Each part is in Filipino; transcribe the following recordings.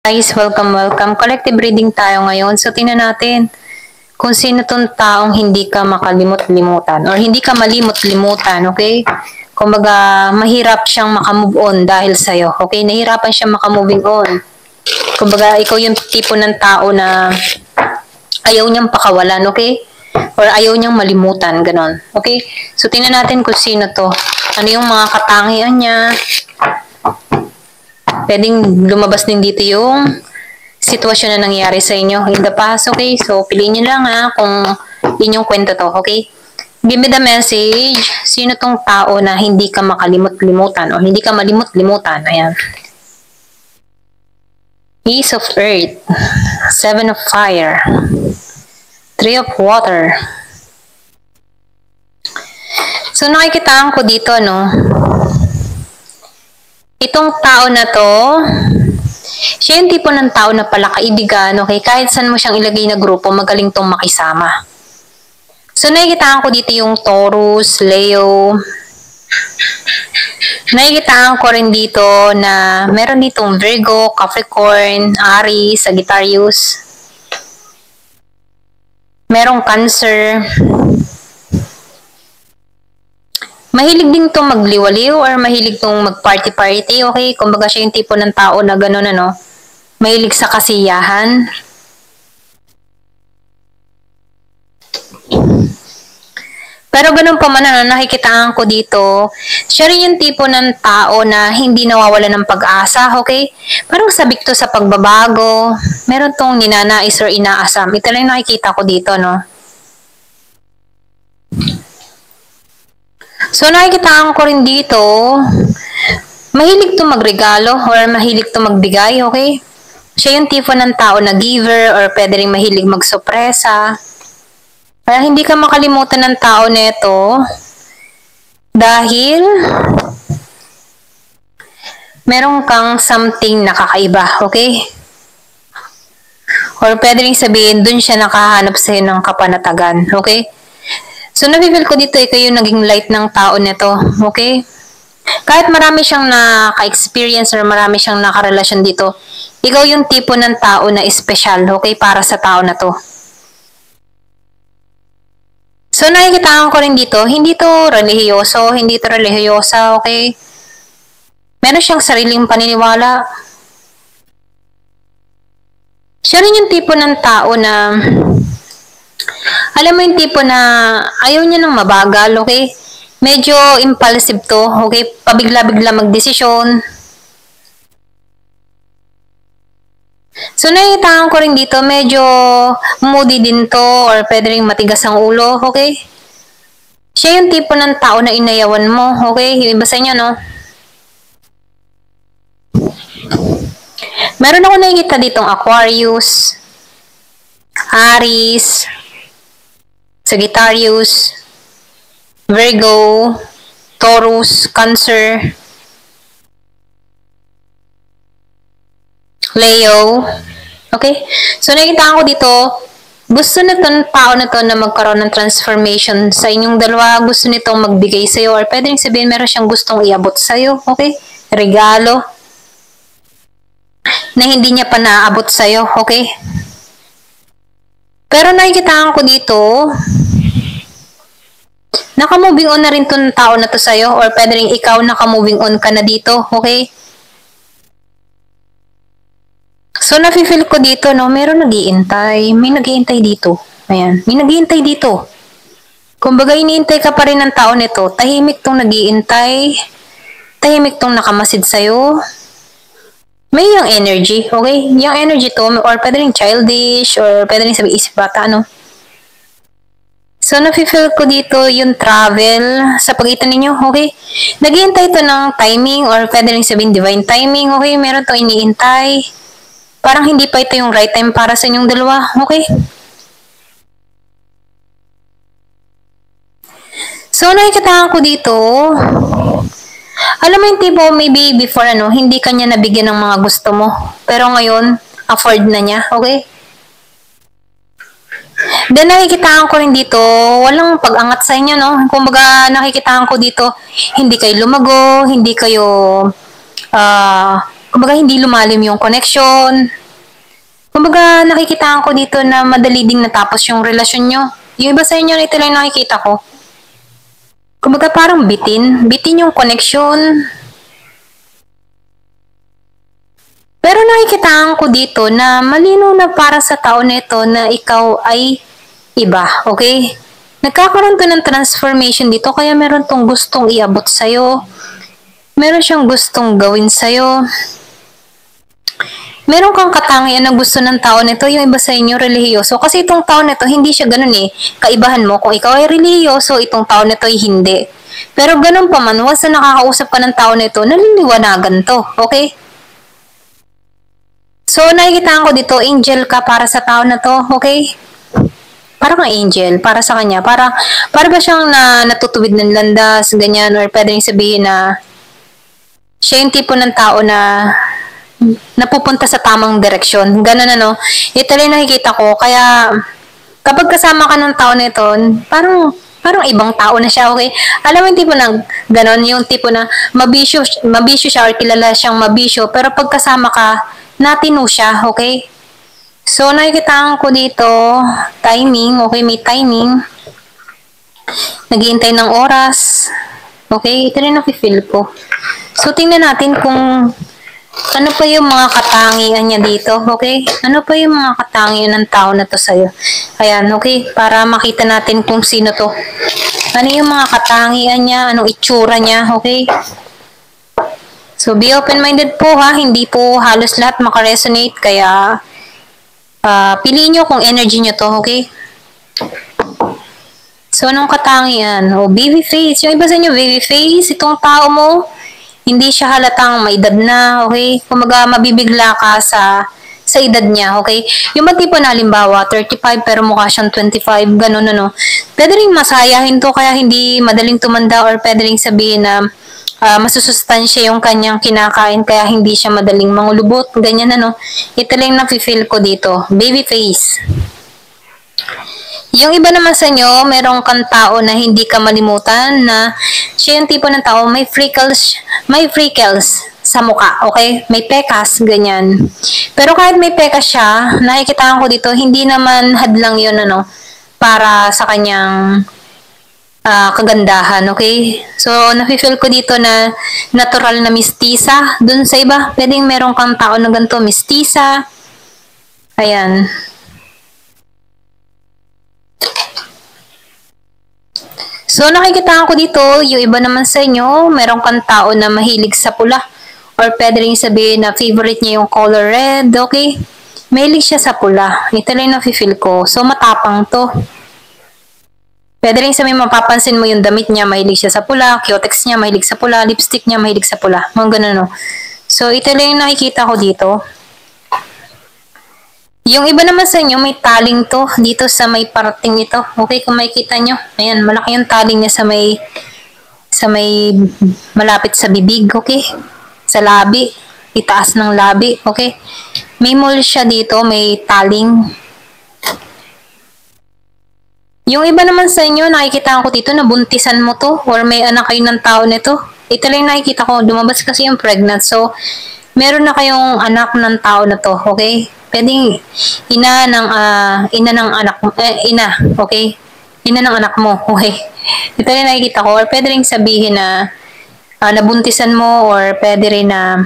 Guys, welcome. Collective reading tayo ngayon. So, tingnan natin kung sino tong taong hindi ka makalimot-limutan or hindi ka malimot-limutan, okay? Kumbaga, mahirap siyang makamove on dahil sa'yo, okay? Nahirapan siyang makamoving on. Kumbaga, ikaw yung tipo ng tao na ayaw niyang pakawalan, okay? Or ayaw niyang malimutan, ganon. Okay? So, tingnan natin kung sino to. Ano yung mga katangian niya. Pwedeng lumabas din dito yung sitwasyon na nangyari sa inyo in the past, okay? So, piliin nyo lang kung inyong kwento to, okay? Give me the message. Sino tong tao na hindi ka makalimot-limutan o hindi ka malimot-limutan? Ayan. Ace of Earth. Seven of Fire. Three of Water. So, nakikitaan ko dito, no? Itong tao na to, siya yung tipo ng tao na pala kaibigan, okay? Kahit saan mo siyang ilagay na grupo, magaling tong makisama. So, nakikitaan ko dito yung Taurus, Leo. Nakikitaan ko rin dito na meron ditong Virgo, Capricorn, Aries, Sagittarius. Merong Cancer. Mahilig din itong magliwaliw or mahilig itong mag-party-party, okay? Kumbaga siya yung tipo ng tao na gano'n, ano? Mahilig sa kasiyahan. Pero ganun pa man, ano, nakikitaan ko dito, siya rin yung tipo ng tao na hindi nawawala ng pag-asa, okay? Parang sabik to sa pagbabago. Meron tong ninanais or inaasam. Ito lang nakikita ko dito, no? So, nakikitaan ko rin dito, mahilig to magregalo or mahilig to magbigay, okay? Siya yung tipo ng tao na giver or pwede rin mahilig magsopresa. Kaya hindi ka makalimutan ng tao neto dahil meron kang something na kakaiba, okay? Or pwede rin sabihin, dun siya nakahanap sa'yo ng kapanatagan, okay? So, nabibig ko dito, ikaw yung naging light ng tao neto, okay? Kahit marami siyang naka-experience or marami siyang nakarelasyon dito, ikaw yung tipo ng tao na espesyal, okay, para sa tao na to. So, nakikitaan ko rin dito, hindi to relihiyoso, hindi to relihiyosa, okay? Meron siyang sariling paniniwala. Siya rin yung tipo ng tao na alam mo yung tipo na ayaw niya ng mabagal, okay? Medyo impulsive to, okay? Pabigla-bigla magdesisyon. So, nakikitaan ko rin dito, medyo moody din to or pwede rin matigas ang ulo, okay? Siya yung tipo ng tao na inayawan mo, okay? Ibasa niyo, no? Meron ako nakikita ditong Aquarius, Aries, Sagittarius, Virgo, Taurus, Cancer, Leo. Okay? So, nakikita ko dito, gusto na itong tao na to na magkaroon ng transformation sa inyong dalawa. Gusto nitong magbigay sa'yo or pwede rin sabihin meron siyang gustong iabot sa'yo. Okay? Regalo na hindi niya pa naaabot sa'yo. Okay? Pero nakikita ko dito, naka-moving on na rin itong tao na to sa'yo or pwede rin ikaw naka-moving on ka na dito. Okay? So, nafe-feel ko dito, no, meron nag-iintay. May nag-iintay dito. Ayan. May nag-iintay dito. Kumbaga, iniintay ka pa rin ng tao nito. Tahimik tong nag-iintay. Tahimik tong nakamasid sa'yo. May yung energy, okay? Yung energy to, or pwede rin childish, or pwede rin sabi isip bata, ano? So, nafe-feel ko dito yung travel sa pagitan ninyo, okay? Nag-iintay to ng timing, or pwede rin sabihin divine timing, okay? Meron to iniintay. Parang hindi pa ito yung right time para sa inyong dalawa, okay? So, nakikita ko dito, alam mo yung tipo, maybe before, ano, hindi kanya nabigyan ng mga gusto mo. Pero ngayon, afford na niya, okay? Then, nakikitaan ko rin dito, walang pag-angat sa inyo, no? Kumbaga, nakikitaan ko dito, hindi kayo lumago, hindi kayo, Kumbaga, hindi lumalim yung connection. Kumbaga, nakikitaan ko dito na madali ding natapos yung relasyon nyo. Yung iba sa inyo, ito lang nakikita ko. Kumbaga, parang bitin yung connection. Pero nakikitaan ko dito na malinaw na para sa tao nito na ikaw ay iba, okay? Nagkakaroon to ng transformation dito, kaya meron tong gustong iabot sa'yo. Meron siyang gustong gawin sa'yo. Meron kang katangian na gusto ng tao nito, yung iba sa inyo relihiyoso. Kasi itong tao nito, hindi siya ganun eh. Kaibahan mo, kung ikaw ay relihiyoso, itong tao nito ay hindi. Pero ganun pa man, once na nakakausap ka ng tao nito, naliliwanagan to, okay? So, nakikitaan ko dito, angel ka para sa tao na to, okay? Parang kang angel, para sa kanya. Para ba siyang natutuwid ng landas, ganyan, or pwedeng sabihin na siya yung tipo ng tao na napupunta sa tamang direksyon. Ganun ano. Ito rin nakikita ko. Kaya, kapag kasama ka ng tao nito, parang ibang tao na siya, okay? Alam mo yung tipo na ganon, yung tipo na mabisyo siya or kilala siyang mabisyo, pero pag kasama ka, natino siya, okay? So, nakikitaan ko dito, timing, okay, may timing. Naghihintay ng oras. Okay, ito rin nafe-feel ko. So, tingnan natin kung ano pa yung mga katangian niya dito, okay? Ano pa yung mga katangian ng tao na to sa'yo? Ayan, okay? Para makita natin kung sino to. Ano yung mga katangian niya? Anong itsura niya, okay? So, be open-minded po ha. Hindi po halos lahat makaresonate. Kaya, piliin nyo kung energy nyo to, okay? So, anong katangian? O, baby face. Yung iba sa inyo, baby face. Itong tao mo, hindi siya halatang may edad na, okay? Kumaga, mabibigla ka sa edad niya, okay? Yung ba tipo na, halimbawa, 35 pero mukha siyang 25, ganun, ano. Pwede rin masayahin to, kaya hindi madaling tumanda or pwede rin sabihin na masusustansya yung kanyang kinakain kaya hindi siya madaling mangulubot, ganyan ano. Ito lang nafe-feel ko dito, baby face. Yung iba naman sa inyo, merong kang tao na hindi ka malimutan na siya yung tipo ng tao may freckles sa mukha, okay? May pekas, ganyan. Pero kahit may pekas siya, nakikita ko dito, hindi naman hadlang yun ano, para sa kanyang kagandahan, okay? So, nafe-feel ko dito na natural na mistisa. Dun sa iba, pwedeng meron kang tao na ganito, mistisa. Ayan. So, nakikita ko dito, yung iba naman sa inyo, meron kang tao na mahilig sa pula. Or pwede rin sabihin na favorite niya yung color red, okay? Mahilig siya sa pula. Ito lang nafe-feel ko. So, matapang to. Pwede rin sabihin, mapapansin mo yung damit niya, mahilig siya sa pula, cutex niya, mahilig sa pula, lipstick niya, mahilig sa pula. Mga ganun, no? So, ito lang yung nakikita ko dito. Yung iba naman sa inyo, may taling to dito sa may parating ito. Okay, kung makikita nyo. Ayan, malaki yung taling niya sa may malapit sa bibig, okay? Sa labi. Itaas ng labi, okay? May mole siya dito, may taling. Yung iba naman sa inyo, nakikita ko dito na buntisan mo to or may anak kayo ng tao nito. Ito lang nakikita ko, lumabas kasi yung pregnant. So, meron na kayong anak ng tao na to, okay? Pwedeng ina ng anak mo, ina, okay? Ina ng anak mo, okay? Ito lang nakikita ko. Or pwede rin sabihin na nabuntisan mo or pwede rin na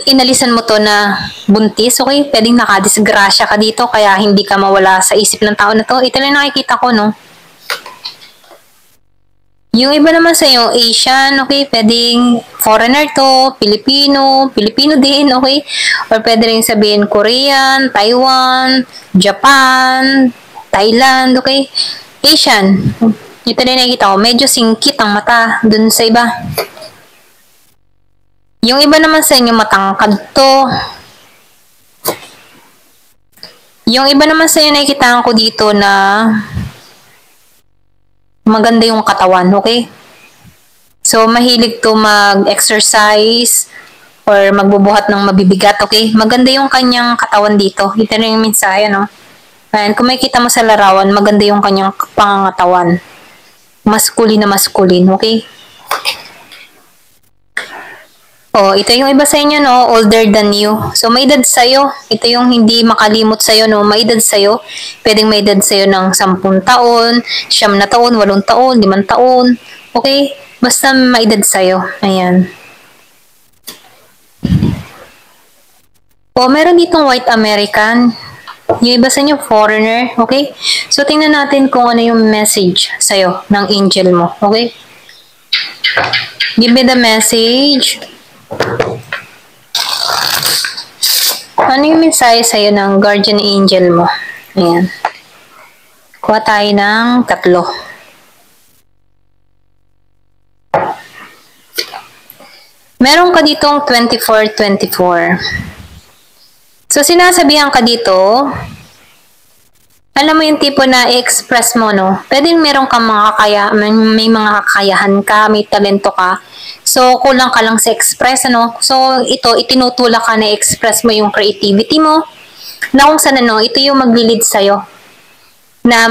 inalisan mo to na buntis, okay? Pwedeng nakadisgrasya ka dito kaya hindi ka mawala sa isip ng tao na to. Ito lang nakikita ko, no? Yung iba naman sa iyo, Asian, okay? Pwedeng foreigner to, Filipino din, okay? Or pwede rin sabihin Korean, Taiwan, Japan, Thailand, okay? Asian. Ito lang nakikita ko. Medyo singkit ang mata dun sa iba. Yung iba naman sa inyo, matangkad to. Yung iba naman sa inyo, nakikita ko dito na maganda yung katawan, okay? So, mahilig to mag-exercise or magbubuhat ng mabibigat, okay? Maganda yung kanyang katawan dito. Ito na yung mensahe, no? And kung makikita mo sa larawan, maganda yung kanyang pangangatawan. Masculine na masculine, okay? Oh, ito yung iba sa inyo, no? Older than you. So, may edad sa'yo. Ito yung hindi makalimot sa'yo, no? May edad sa'yo. Pwedeng may edad sa'yo ng 10 taon, 9 na taon, 8 taon, 5 taon. Okay? Basta may edad sa'yo. Ayan. Oh, meron ditong white American. Yung iba sa inyo, foreigner. Okay? So, tingnan natin kung ano yung message sa'yo ng angel mo. Okay? Give me the message. Ano yung mensahe sa'yo ng guardian angel mo? Ayan. Kuha tayo ng 3. Meron ka ditong 24-24. So, sinasabihan ka dito, alam mo yung tipo na i-express mo, no? Pwede meron kang may mga kakayahan ka, may talento ka. So, kulang ka lang sa express, ano? So, ito, itinutulak ka na i-express mo yung creativity mo, na kung saan, ano, ito yung maglilid sa'yo. Na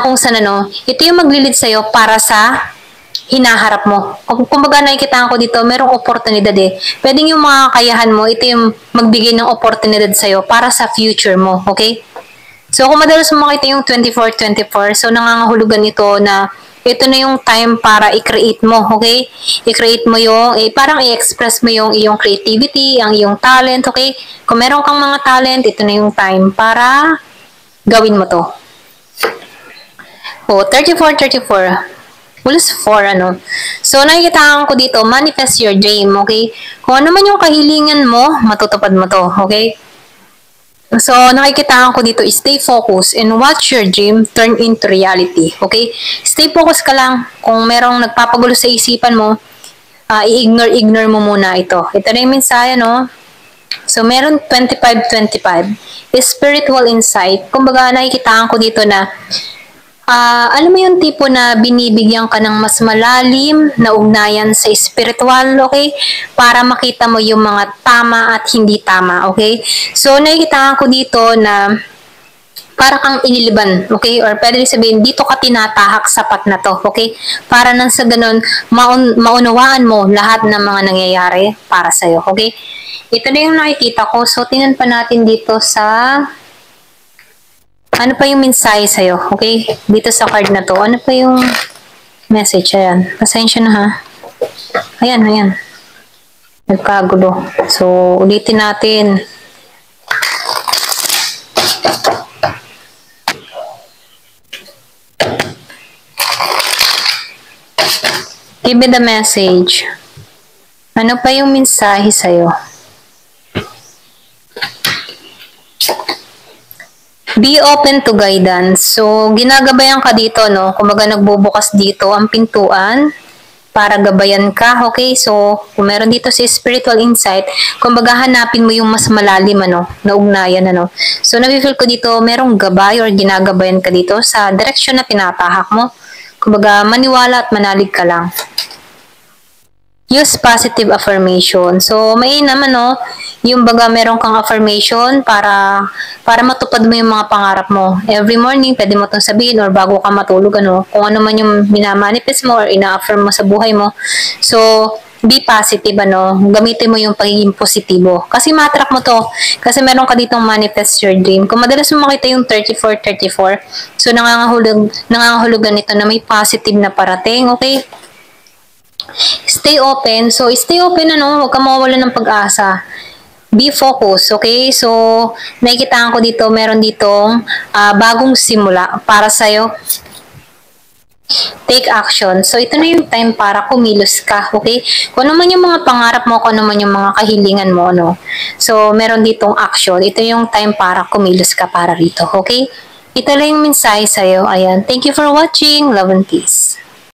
kung saan, ano, ito yung maglilid sa'yo para sa hinaharap mo. Kumbaga nakikita ko dito, merong oportunidad eh. Pwedeng yung mga kakayahan mo, ito yung magbigay ng oportunidad sa'yo para sa future mo, okay? So, kung madalas mo makita yung 24-24, so nangangahulugan ito na ito na yung time para i-create mo, okay? I-create mo yung, parang i-express mo yung iyong creativity, ang iyong talent, okay? Kung meron kang mga talent, ito na yung time para gawin mo to. Oh, 34-34. Plus 4, ano. So, nakikita ko dito, manifest your dream, okay? Kung ano man yung kahilingan mo, matutupad mo to, okay? So, nakikita ko dito, stay focused and watch your dream turn into reality. Okay? Stay focused ka lang. Kung merong nagpapagulo sa isipan mo, i-ignore mo muna ito. Ito na yung mensahe, no? So, meron 25-25. Spiritual insight. Kumbaga, nakikita ko dito na alam mo yung tipo na binibigyan ka ng mas malalim na ugnayan sa spiritual, okay? Para makita mo yung mga tama at hindi tama, okay? So, nakikita ko dito na para kang iniliban, okay? Or pwede sabihin, dito ka tinatahak sapat na to, okay? Para nang sa ganun, maunawaan mo lahat ng mga nangyayari para sa'yo, okay? Ito na yung nakikita ko. So, tingnan pa natin dito sa ano pa yung mensahe sa'yo, okay? Dito sa card na to, ano pa yung message? Ayan. Pasensya na ha. Ayan. Nagkagulo. So, ulitin natin. Give me the message. Ano pa yung mensahe sa'yo? Be open to guidance. So, ginagabayan ka dito, no? Kumbaga nagbubukas dito ang pintuan para gabayan ka, okay? So, kung meron dito si spiritual insight, kumbaga hanapin mo yung mas malalim, ano, na ugnayan, ano. So, nafe-feel ko dito, merong gabay or ginagabayan ka dito sa direksyon na tinatahak mo. Kumbaga, maniwala at manalig ka lang. Use positive affirmation. So, may naman, no, yung baga meron kang affirmation para matupad mo yung mga pangarap mo. Every morning, pwede mo itong sabihin or bago ka matulog, ano, kung ano man yung minamanifest mo or ina-affirm mo sa buhay mo. So, be positive, ano, gamitin mo yung pagiging positibo. Kasi matrack mo to. Kasi meron ka ditong manifest your dream. Kung madalas mo makita yung 34-34, so nangangahulugan nito na may positive na parating, okay? Stay open. So, stay open, ano, huwag ka mawawalan ng pag-asa. Be focused, okay? So, nakikita ko dito, meron ditong bagong simula para sa'yo. Take action. So, ito na yung time para kumilos ka, okay? Kung ano man yung mga pangarap mo, kung ano man yung mga kahilingan mo, ano. So, meron ditong action. Ito yung time para kumilos ka para rito, okay? Ito lang yung mensahe sa'yo. Ayan. Thank you for watching. Love and peace.